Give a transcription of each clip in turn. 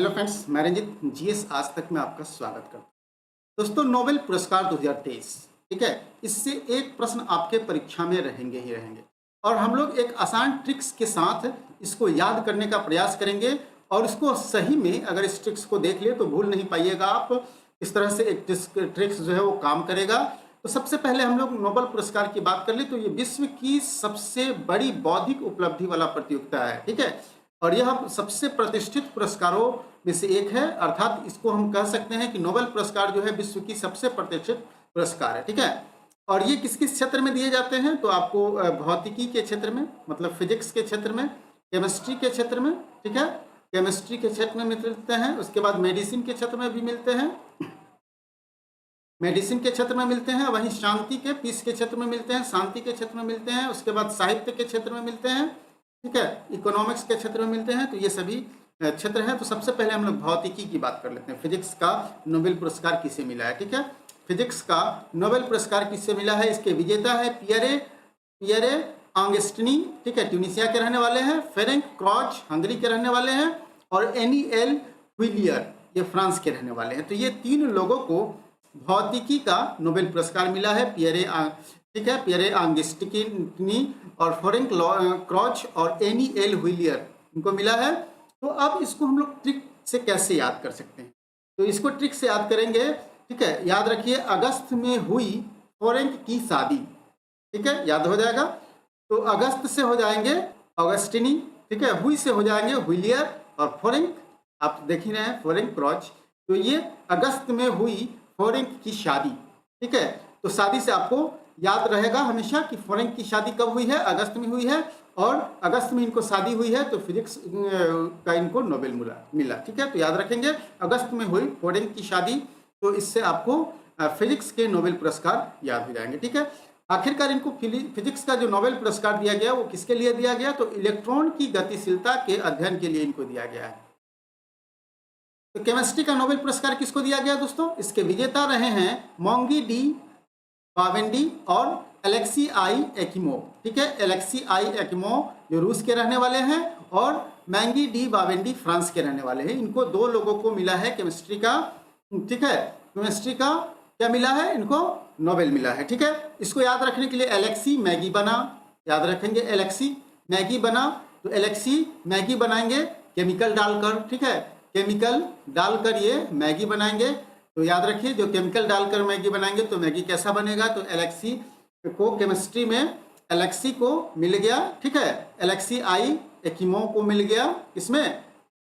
Hello friends, मैं Ranjit GS आज तक में आपका स्वागत करता हूँ। दोस्तों, नोबेल पुरस्कार 2023, ठीक है, इससे एक प्रश्न आपके परीक्षा में रहेंगे ही रहेंगे और हम लोग एक आसान ट्रिक्स के साथ इसको याद करने का प्रयास करेंगे और इसको सही में अगर इस ट्रिक्स को देख लिए तो भूल नहीं पाइएगा आप। इस तरह से एक ट्रिक्स जो है वो काम करेगा। तो सबसे पहले हम लोग नोबेल पुरस्कार की बात कर ले तो ये विश्व की सबसे बड़ी बौद्धिक उपलब्धि वाला प्रतियोगिता है, ठीक है, और यह सबसे प्रतिष्ठित पुरस्कारों में से एक है। अर्थात इसको हम कह सकते हैं कि नोबेल पुरस्कार जो है विश्व की सबसे प्रतिष्ठित पुरस्कार है, ठीक है। और ये किस किस क्षेत्र में दिए जाते हैं तो आपको भौतिकी के क्षेत्र में, मतलब फिजिक्स के क्षेत्र में, केमिस्ट्री के क्षेत्र में, ठीक है, केमिस्ट्री के क्षेत्र में मिलते हैं। उसके बाद मेडिसिन के क्षेत्र में भी मिलते हैं, मेडिसिन के क्षेत्र में मिलते हैं। वहीं शांति के पीस के क्षेत्र में मिलते हैं, शांति के क्षेत्र में मिलते हैं। उसके बाद साहित्य के क्षेत्र में मिलते हैं, ठीक है, इकोनॉमिक्स के क्षेत्र में मिलते हैं। तो ये सभी क्षेत्र हैं। तो सबसे पहले हम लोग भौतिकी की बात कर लेते हैं। फिजिक्स का नोबेल पुरस्कार किसे मिला है, ठीक है, फिजिक्स का नोबेल पुरस्कार किससे मिला है, इसके विजेता है पियरे आंगस्टिनी, ठीक है, ट्यूनिसिया के रहने वाले हैं। फेरेंक क्रॉच हंगरी के रहने वाले हैं और एनी एल व्हिलियर ये फ्रांस के रहने वाले हैं। तो ये तीन लोगों को भौतिकी का नोबेल पुरस्कार मिला है, ठीक है, पियरे आंगस्टिनी और फेरेंक क्रॉच और एनी एल व्हिलियर इनको मिला है। तो अब इसको हम लोग ट्रिक से कैसे याद कर सकते हैं, तो इसको ट्रिक से याद करेंगे, ठीक है। याद रखिए, अगस्त में हुई फेरेंक की शादी, ठीक है, याद हो जाएगा। तो अगस्त से हो जाएंगे ऑगस्टिनी, ठीक है, हुई से हो जाएंगे व्हिलियर और फेरेंक आप देख ही रहे हैं फेरेंक क्रॉच। तो ये अगस्त में हुई फेरेंक की शादी, ठीक है। तो शादी से आपको याद रहेगा हमेशा कि फेरेंक की शादी कब हुई है, अगस्त में हुई है और अगस्त में इनको शादी हुई है। तो फिजिक्स का इनको नोबेल मिला, ठीक है। तो याद रखेंगे अगस्त में हुई फेरेंक की शादी, तो इससे आपको फिजिक्स के नोबेल पुरस्कार याद हो जाएंगे, ठीक है। आखिरकार इनको फिजिक्स का जो नोबेल पुरस्कार दिया गया वो किसके लिए दिया गया, तो इलेक्ट्रॉन की गतिशीलता के अध्ययन के लिए इनको दिया गया है। तो केमिस्ट्री का नोबेल पुरस्कार किसको दिया गया दोस्तों, इसके विजेता रहे हैं मोंगी डी बावेंडी और एलेक्सी आई एक्इमोव, ठीक है, एलेक्सी आई एक्इमोव जो रूस के रहने वाले हैं और मैंगी डी बावेंडी फ्रांस के रहने वाले हैं। इनको दो लोगों को मिला है केमिस्ट्री का, ठीक है, केमिस्ट्री का क्या मिला है, इनको नोबेल मिला है, ठीक है। इसको याद रखने के लिए एलेक्सी मैगी बना, याद रखेंगे एलेक्सी मैगी बना। तो एलेक्सी मैगी बनाएंगे केमिकल डालकर, ठीक है, केमिकल डालकर ये मैगी बनाएंगे। तो याद रखिए, जो केमिकल डालकर मैगी बनाएंगे तो मैगी कैसा बनेगा, तो एलेक्सी को केमिस्ट्री में एलेक्सी को मिल गया, ठीक है, एलेक्सी आई एक्इमोव को मिल गया इसमें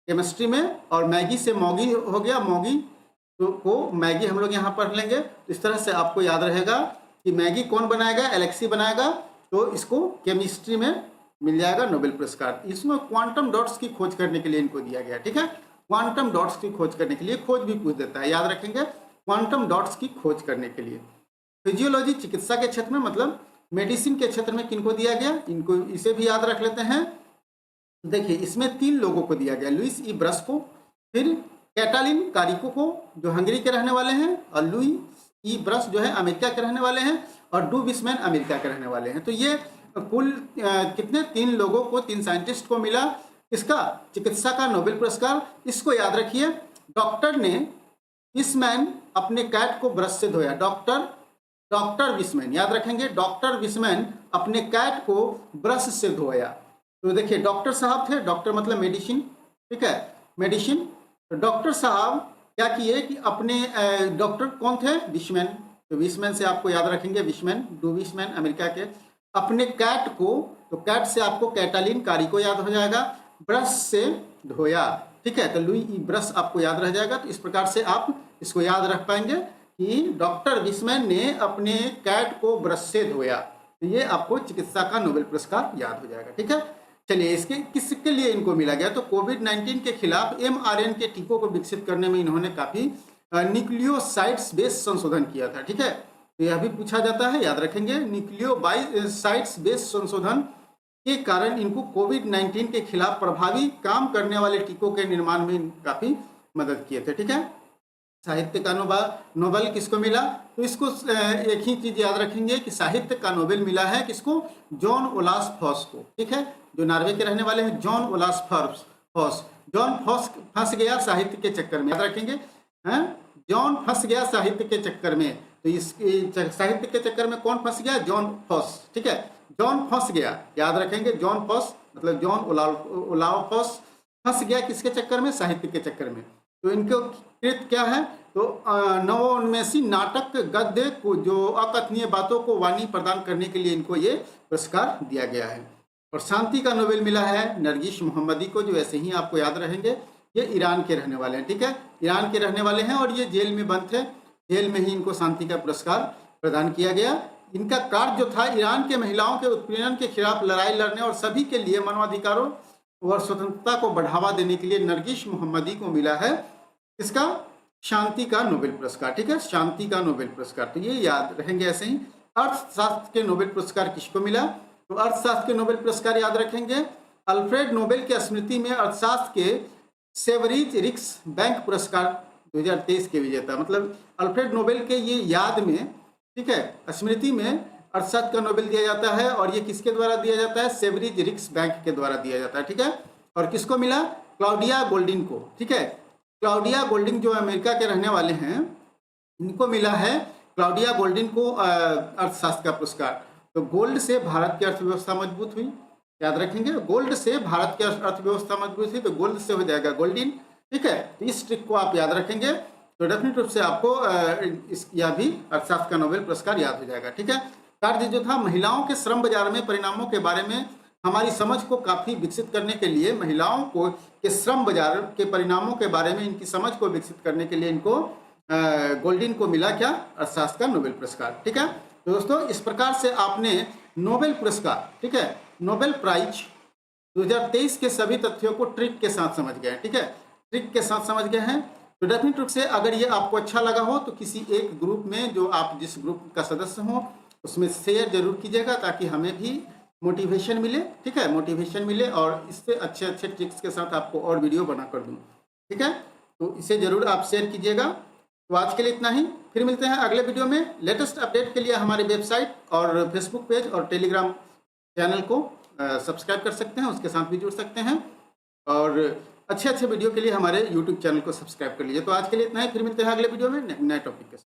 केमिस्ट्री में, और मैगी से मौगी हो गया, मौगी तो को मैगी हम लोग यहाँ पढ़ लेंगे। तो इस तरह से आपको याद रहेगा कि मैगी कौन बनाएगा, एलेक्सी बनाएगा। तो इसको केमिस्ट्री में मिल जाएगा नोबेल पुरस्कार। इसमें क्वांटम डॉट्स की खोज करने के लिए इनको दिया गया, ठीक है, क्वांटम डॉट्स की खोज करने के लिए, खोज भी पूछ देता है, याद रखेंगे क्वांटम डॉट्स की खोज करने के लिए। फिजियोलॉजी चिकित्सा के क्षेत्र में, मतलब मेडिसिन के क्षेत्र में किनको दिया गया, इनको इसे भी याद रख लेते हैं। देखिए, इसमें तीन लोगों को दिया गया, लुइस ई ब्रस को, फिर कैटालिन कारिको को जो हंगरी के रहने वाले हैं, और लुइस ई ब्रस जो है अमेरिका के रहने वाले हैं, और डू विस्मैन अमेरिका के रहने वाले हैं। तो ये कुल कितने, तीन लोगों को, तीन साइंटिस्ट को मिला इसका चिकित्सा का नोबेल पुरस्कार। इसको याद रखिए, डॉक्टर ने विस्मैन अपने कैट को ब्रश से धोया, डॉक्टर विस्मैन, याद रखेंगे डॉक्टर विस्मैन अपने कैट को ब्रश से धोया। तो देखिए, डॉक्टर साहब थे, डॉक्टर मतलब मेडिसिन, ठीक है, मेडिसिन। तो डॉक्टर साहब क्या किए कि अपने डॉक्टर कौन थे, विस्मैन। तो विस्मैन से आपको याद रखेंगे विस्मैन, डू विस्मैन अमेरिका के, अपने कैट को, तो कैट से आपको कैटालिन कारिको याद हो जाएगा, ब्रश से धोया, ठीक है। तो लुई ई ब्रश आपको याद रह जाएगा। तो इस प्रकार से आप इसको याद रख पाएंगे कि डॉक्टर विस्मैन ने अपने कैट को ब्रश से धोया। तो ये आपको चिकित्सा का नोबेल पुरस्कार याद हो जाएगा, ठीक है। चलिए, इसके किसके लिए इनको मिला गया, तो कोविड-19 के खिलाफ mRNA के टीकों को विकसित करने में इन्होंने काफी न्यूक्लियोसाइड्स बेस्ड संशोधन किया था, ठीक है। तो यह भी पूछा जाता है, याद रखेंगे, न्यूक्लियोसाइड्स बेस्ड संशोधन के कारण इनको कोविड-19 के खिलाफ प्रभावी काम करने वाले टीकों के निर्माण में काफी मदद किए थे, ठीक है। साहित्य का नोबेल किसको मिला, तो इसको एक ही चीज याद रखेंगे कि साहित्य का नोबेल मिला है किसको, जॉन ओलास फॉस को, ठीक है, जो नॉर्वे के रहने वाले हैं, जॉन ओलास फॉस। जॉन फंस गया साहित्य के चक्कर में, याद रखेंगे हैं, जॉन फंस गया साहित्य के चक्कर में। तो इस साहित्य के चक्कर में कौन फंस गया? जॉन फॉस, ठीक है, जॉन फंस गया, याद रखेंगे, जॉन फॉस मतलब जॉन ओलाव फॉस फंस गया किसके चक्कर में? साहित्य के चक्कर में। तो इनको कृत क्या है? तो नवोन्मेषी नाटक गद्य को जो अकथनीय बातों को वाणी प्रदान करने के लिए इनको ये पुरस्कार दिया गया है। और शांति का नोबेल मिला है नरगिस मोहम्मदी को, जो ऐसे ही आपको याद रहेंगे, ये ईरान के रहने वाले हैं, ठीक है, ईरान के रहने वाले हैं और ये जेल में बंद थे, जेल में ही इनको शांति का पुरस्कार प्रदान किया गया। इनका कार्य जो था ईरान के महिलाओं के उत्पीड़न के खिलाफ लड़ाई लड़ने और सभी के लिए मानवाधिकारों और स्वतंत्रता को बढ़ावा देने के लिए नरगिस मोहम्मदी को मिला है इसका शांति का नोबेल पुरस्कार, ठीक है, शांति का नोबेल पुरस्कार। तो ये याद रहेंगे ऐसे ही। अर्थशास्त्र के नोबेल पुरस्कार किसको मिला? तो अर्थशास्त्र के नोबेल पुरस्कार याद रखेंगे, अल्फ्रेड नोबेल की स्मृति में अर्थशास्त्र के सेवरिज रिक्स बैंक पुरस्कार 2023 के विजेता, मतलब अल्फ्रेड नोबेल के ये याद में, ठीक है, स्मृति में अर्थशास्त्र का नोबेल दिया जाता है और ये किसके द्वारा दिया जाता है? सेवरिज रिक्स बैंक के द्वारा दिया जाता है, ठीक है। और किसको मिला? क्लाउडिया गोल्डिन को, ठीक है, क्लाउडिया गोल्डिन जो अमेरिका के रहने वाले हैं, इनको मिला है क्लाउडिया गोल्डिन को अर्थशास्त्र का पुरस्कार। तो गोल्ड से भारत की अर्थव्यवस्था मजबूत हुई, याद रखेंगे, गोल्ड से भारत की अर्थव्यवस्था मजबूत हुई, तो गोल्ड से हो जाएगा गोल्डिन, ठीक है। तो इस ट्रिक को आप याद रखेंगे तो डेफिनेट रूप से आपको यह भी अर्थशास्त्र का नोबेल पुरस्कार याद हो जाएगा, ठीक है। कार्य जो था महिलाओं के श्रम बाजार में परिणामों के बारे में हमारी समझ को काफ़ी विकसित करने के लिए, महिलाओं को के श्रम बाजार के परिणामों के बारे में इनकी समझ को विकसित करने के लिए इनको गोल्डिन को मिला क्या? अर्थशास्त्र का नोबेल पुरस्कार, ठीक है। तो दोस्तों इस प्रकार से आपने नोबेल पुरस्कार, ठीक है, नोबेल प्राइज 2023 के सभी तथ्यों को ट्रिक के साथ समझ गए हैं, ठीक है, ट्रिक के साथ समझ गए हैं। तो डेफिनेट रूप से अगर ये आपको अच्छा लगा हो तो किसी एक ग्रुप में, जो आप जिस ग्रुप का सदस्य हो उसमें शेयर जरूर कीजिएगा ताकि हमें भी मोटिवेशन मिले, ठीक है, मोटिवेशन मिले और इससे अच्छे अच्छे ट्रिक्स के साथ आपको और वीडियो बना कर दूँ, ठीक है। तो इसे ज़रूर आप शेयर कीजिएगा। तो आज के लिए इतना ही, फिर मिलते हैं अगले वीडियो में। लेटेस्ट अपडेट के लिए हमारी वेबसाइट और फेसबुक पेज और टेलीग्राम चैनल को सब्सक्राइब कर सकते हैं, उसके साथ भी जुड़ सकते हैं और अच्छे अच्छे वीडियो के लिए हमारे यूट्यूब चैनल को सब्सक्राइब कर लीजिए। तो आज के लिए इतना ही, फिर मिलते हैं अगले वीडियो में नए टॉपिक के साथ।